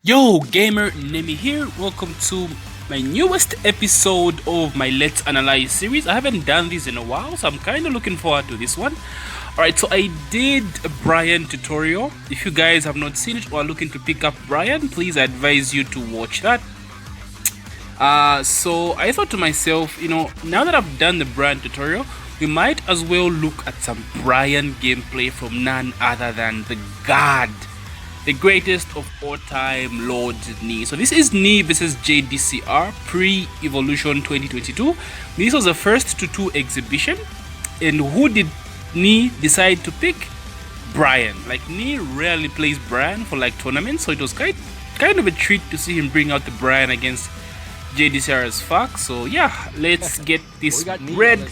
Yo, gamer, Nemi here. Welcome to my newest episode of my Let's Analyze series. I haven't done this in a while, so I'm kind of looking forward to this one. Alright, so I did a Bryan tutorial. If you guys have not seen it or are looking to pick up Bryan, please I advise you to watch that. So I thought to myself, now that I've done the Bryan tutorial, we might as well look at some Bryan gameplay from none other than the God, the greatest of all time, Lord Knee. So this is Knee versus Jdcr Pre-Evolution 2022. This was the first to 2 exhibition. And who did Knee decide to pick? Bryan. Like, Knee rarely plays Bryan for like tournaments, so it was kind of a treat to see him bring out the Bryan against Jdcr as fuck. So yeah, let's get this bread.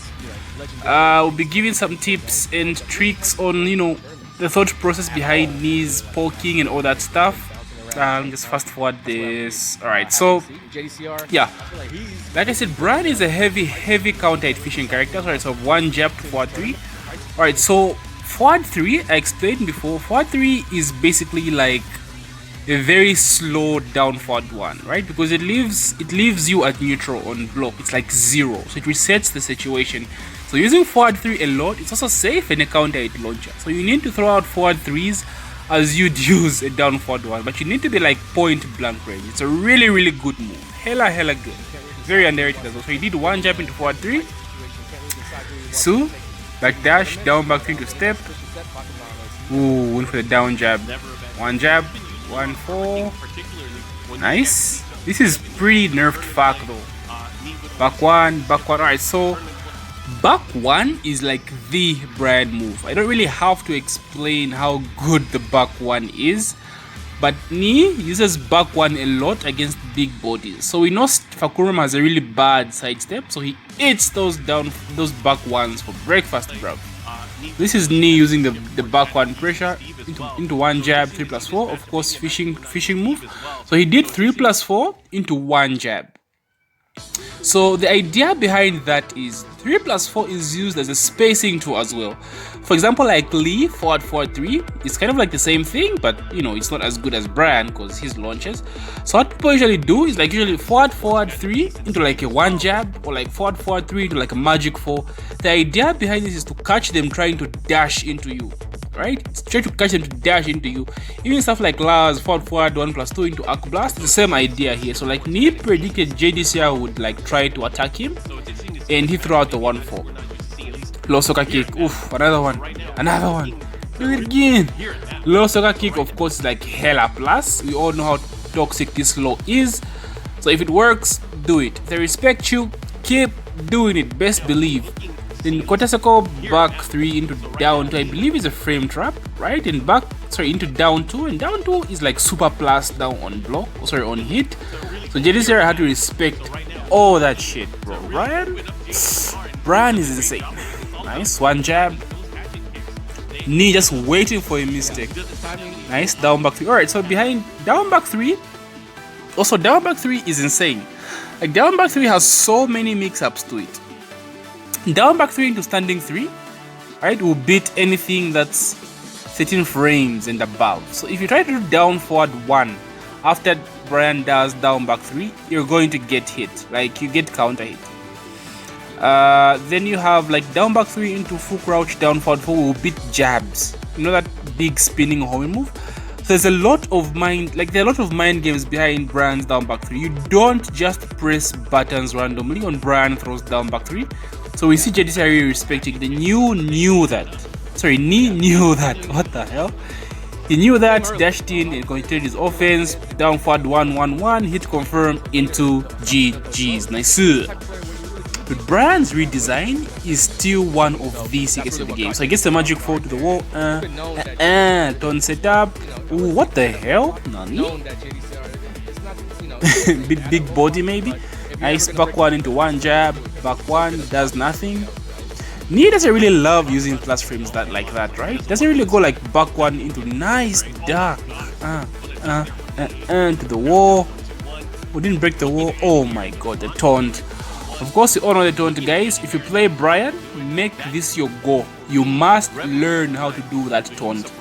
We'll be giving some tips and tricks on the thought process behind Knee's poking and all that stuff. Just fast forward this. Alright, so yeah, like I said, Bryan is a heavy counter hit fishing character. Alright, so 1 jab to forward 3. Alright, so forward 3, I explained before, forward 3 is basically like a very slow down forward 1, right? Because it leaves you at neutral on block. It's like 0, so it resets the situation. So using forward 3 a lot, it's also safe in a counter hit launcher. So you need to throw out forward 3s as you'd use a down forward 1, but you need to be like point blank range. It's a really good move. Hella good. Very underrated as well. So you did 1 jab into forward 3. So back dash, down back 3 to step. Ooh, went for the down jab. 1 jab, 1 4. Nice. This is pretty nerfed fuck though. Back 1, back 1. Alright, so back 1 is like the Bryan move. I don't really have to explain how good the back 1 is, but Knee uses back 1 a lot against big bodies. So we know Fakurum has a really bad sidestep, so he eats those back 1s for breakfast, bro. This is Knee using the back 1 pressure into 1 jab, 3+4, of course fishing move. So he did 3+4 into 1 jab. So the idea behind that is 3+4 is used as a spacing tool as well. For example, like Lee forward 3, it's kind of like the same thing, but it's not as good as Bryan because his launches. So what people usually do is like usually forward 3 into like a 1 jab, or like forward 3 into like a magic 4. The idea behind this is to catch them trying to dash into you. Right? Try to catch them to dash into you. Even stuff like Lars, forward 1+2 into Arc Blast, the same idea here. So like Knee predicted Jdcr would like try to attack him, and he threw out the 1-4. Low soccer kick. Oof, another one. Do it again. Low soccer kick, of course, is like hella plus. We all know how toxic this low is. So if it works, do it. If they respect you, keep doing it. Best believe. Then quarter circle back 3 into down 2, I believe is a frame trap, right? And into down 2, and down 2 is like super plus down on block, on hit. So Jdcr had to respect all that shit, bro. Bryan is insane. Nice, 1 jab. Knee just waiting for a mistake. Nice, down back 3. Alright, so behind down back 3, also down back 3 is insane. Like down back 3 has so many mix-ups to it. Down back 3 into standing 3, right, will beat anything that's 13 frames and above. So if you try to do down forward 1 after Bryan does down back 3, you're going to get hit, like you get counter hit. Then you have like down back 3 into full crouch down forward 4 will beat jabs. You know that big spinning homing move? So there's a lot of mind games behind Bryan's down back 3. You don't just press buttons randomly on Bryan throws down back 3. So we see Jdcr respecting the Knee knew that. What the hell? He knew that, dashed in and continued his offense. Down forward 1-1-1, hit confirm into GG's. Nice. But Bryan's redesign is still one of the sickest of the game. So he gets the magic 4 to the wall. Turn setup. Ooh, what the hell? Nani? big body maybe. Nice, back 1 into 1 jab, back 1 does nothing. Knee doesn't really love using plus frames like that, right? Doesn't really go like back 1 into nice duck, to the wall. We didn't break the wall. Oh my god, the taunt. Of course, you all know the taunt, guys. If you play Bryan, make this your goal. You must learn how to do that taunt.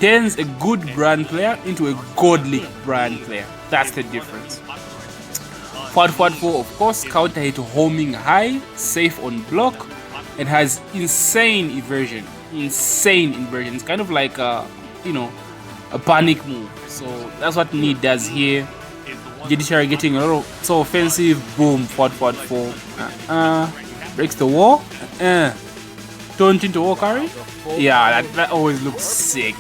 turns a good brand player into a godly brand player. That's the difference. Forward 4, of course, counter hit homing high, safe on block, and has insane inversion. It's kind of like a panic move. So that's what Knee does here. Jdcr getting a little so offensive. Boom, forward 4. Breaks the wall. Taunt into wall carry. Yeah, that always looks sick.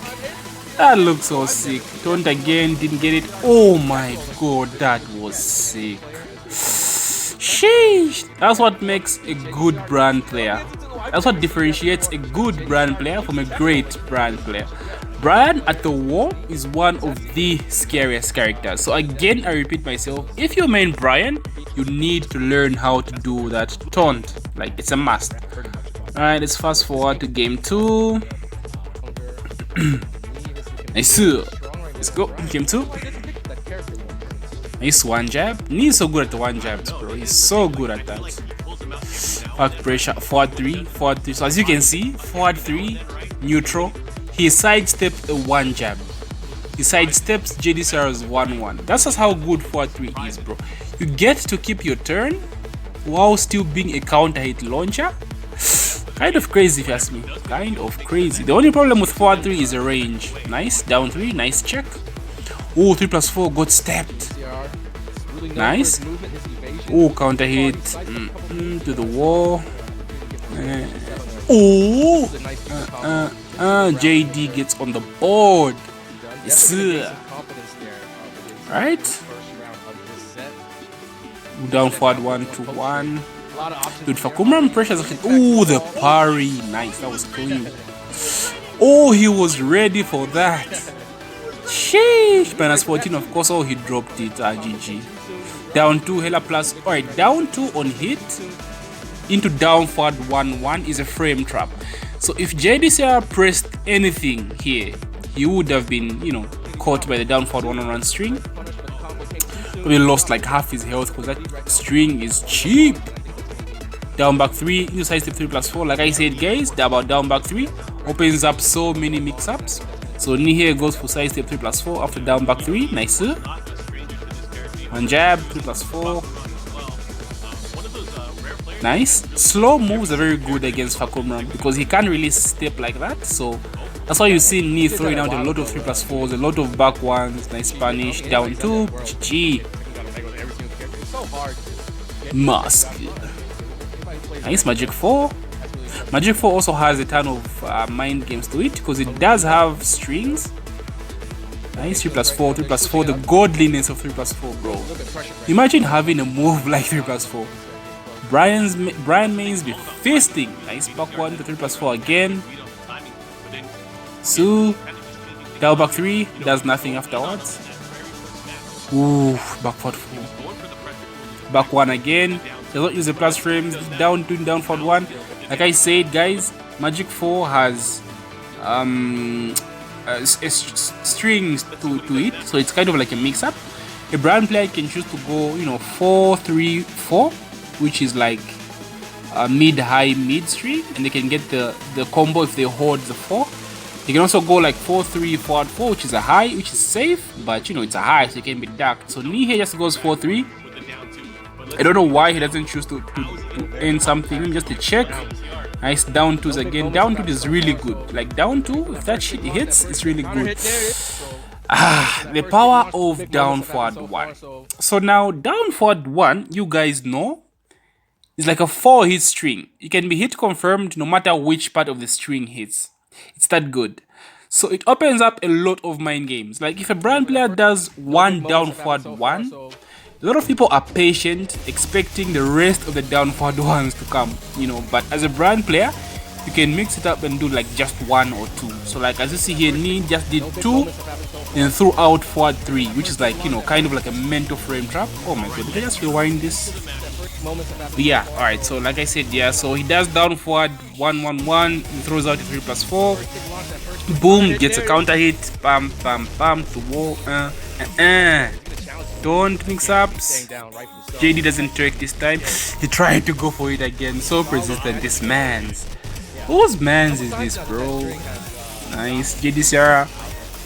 That looks so sick. Taunt again, didn't get it. Oh my god, that was sick. Sheesh. That's what makes a good brand player. That's what differentiates a good brand player from a great brand player. Bryan at the wall is one of the scariest characters. So again, I repeat myself, if you main Bryan, you need to learn how to do that taunt. Like, it's a must. Alright, let's fast forward to game 2. Nice. Let's go. Game 2. Nice one jab. Knee is so good at the one jabs, bro. He's so good at that. Back pressure. Forward 3. So as you can see, forward 3, neutral. He sidestepped a one jab. He sidesteps Jdcr's 1-1. That's just how good forward 3 is, bro. You get to keep your turn while still being a counter hit launcher. Kind of crazy if you ask me. Kind of crazy. The only problem with forward 3 is the range. Nice. Down 3. Nice check. Oh, 3+4 got stepped. Nice. Oh, counter hit to the wall. JD gets on the board. Yes. Right. Down forward 1-1. Dude, Fakumram pressures. Oh, the parry. Nice. That was clean. Oh, he was ready for that. Sheesh. -14, of course. Oh, he dropped it. GG. Down 2, Hella plus. Alright, down 2 on hit into down forward 1-1 is a frame trap. So if Jdcr pressed anything here, he would have been, caught by the down forward 1-1 string. Probably lost like half his health because that string is cheap. Down back 3, into side step 3+4. Like I said, guys, about down back 3 opens up so many mix-ups. So Knee here goes for side step 3+4 after down back 3. Nice. One jab, 3+4. Nice. Slow moves are very good against Fakumram because he can't really step like that. So that's why you see Knee throwing out a lot of 3+4s, a lot of back ones. Nice punish. Down 2. GG. Mask. Nice. Magic 4. Magic 4 also has a ton of mind games to it because it does have strings. Nice. 3+4, 3+4. The godliness of 3+4, bro. Imagine having a move like 3+4. Bryan mains be feasting. Nice back 1 to 3+4 again. So down back 3 does nothing afterwards. Ooh, back forward 4. Back 1 again. Does not use the plus frames. Down 2, down forward 1. Like I said, guys, Magic 4 has strings to it, so it's kind of like a mix-up. A Bryan player can choose to go, 4-3-4, which is like a mid-high mid string, and they can get the combo if they hold the 4. They can also go like 4-3 forward 4, which is a high, which is safe, but it's a high, so it can be dark. So Knee here just goes 4-3. I don't know why he doesn't choose to end something, just to check. Nice down 2s again. Down 2 is really good. Like down 2, if that shit hits, it's really good. The power of down forward 1. So now down forward 1, you guys know, is like a 4-hit string. It can be hit confirmed no matter which part of the string hits. It's that good. So it opens up a lot of mind games. Like if a Bryan player does one down forward 1, a lot of people are patient, expecting the rest of the down forward ones to come, but as a Bryan player, you can mix it up and do like just 1 or 2. So like as you see here, Knee just did 2 and threw out forward 3, which is like, kind of like a mental frame trap. Oh my god, did I just rewind this? But yeah, alright, so like I said, yeah, so he does down forward 1-1-1, he throws out a 3+4, boom, gets a counter hit, bam, bam, bam, to wall, Don't mix ups. JD doesn't track this time. He tried to go for it again. So persistent, this man's. Whose man's is this, bro? Nice. Jdcr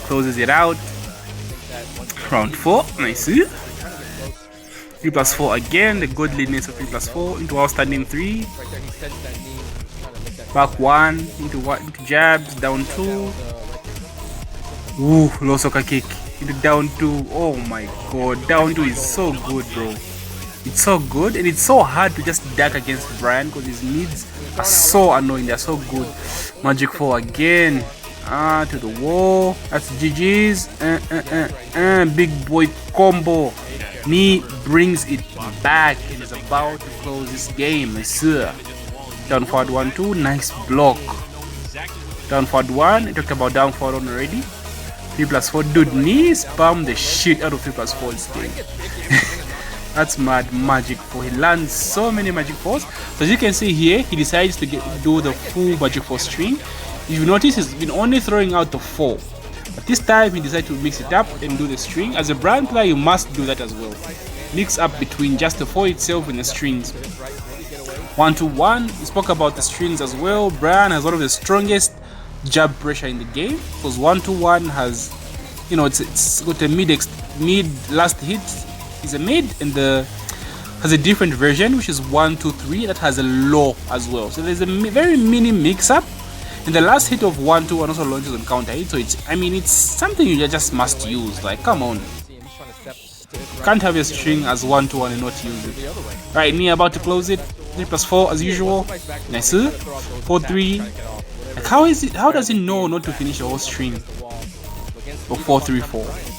closes it out. Round 4, nice. 3 plus 4 again, the godliness of 3 plus 4 into outstanding 3. Back 1 into jabs, down 2. Ooh, low soccer kick into down 2. Oh my god, down 2 is so good, bro. It's so good, and it's so hard to just duck against Bryan because his mids are so annoying. They're so good. Magic 4 again. To the wall. That's GG's. Big boy combo. Knee brings it back and is about to close this game. Sir. Down forward 1-2. Nice block. Down forward 1. I talked about down forward 1 already. 3 plus 4. Dude, Knee spam the shit out of 3 plus 4 this game. That's mad. Magic 4. He lands so many magic 4s. So as you can see here, he decides to do the full magic 4 string. If you notice, he's been only throwing out the 4. But this time he decided to mix it up and do the string. As a Bryan player, you must do that as well. Mix up between just the 4 itself and the strings. 1-2-1. We spoke about the strings as well. Bryan has one of the strongest jab pressure in the game because 1-2-1 has, you know, it's got a mid last hit is a mid, and has a different version which is 1-2-3 that has a low as well. So there's a very mini mix up, and the last hit of 1-2-1 also launches on counter hit. So it's something you just must use. Like, come on, can't have a string as 1-2-1 and not use it. Right, Knee about to close it. 3 plus 4 as usual. Nice. 4-3. Like, how does he know not to finish the whole string? Or 4-3-4.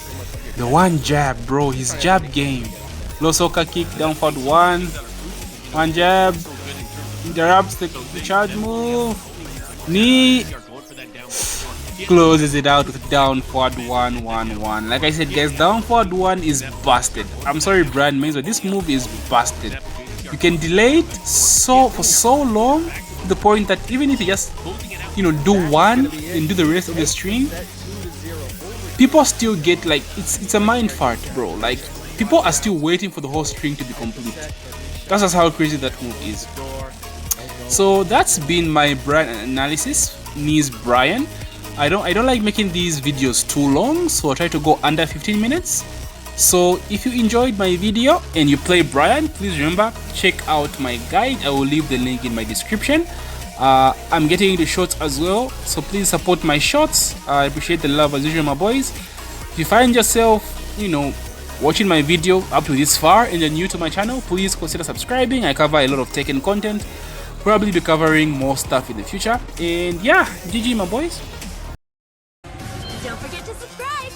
The one jab, bro, his jab game. Low soccer kick, down forward 1. One jab. Interrupts the charge move. Knee closes it out with down forward 1-1-1. Like I said, guys, down forward 1 is busted. I'm sorry, Bryan Mays, but this move is busted. You can delay it for so long to the point that even if you just, you know, do one and do the rest of the string, people still get, like, it's a mind fart, bro. Like, people are still waiting for the whole string to be complete. That's just how crazy that move is. So that's been my Bryan analysis. Knee's Bryan. I don't like making these videos too long, so I try to go under 15 minutes. So if you enjoyed my video and you play Bryan, please remember, check out my guide. I will leave the link in my description. I'm getting into shots as well, so please support my shots. I appreciate the love as usual, my boys. If you find yourself, you know, watching my video up to this far and you're new to my channel, please consider subscribing. I cover a lot of Tekken content, probably be covering more stuff in the future. And yeah, GG, my boys. Don't forget to subscribe.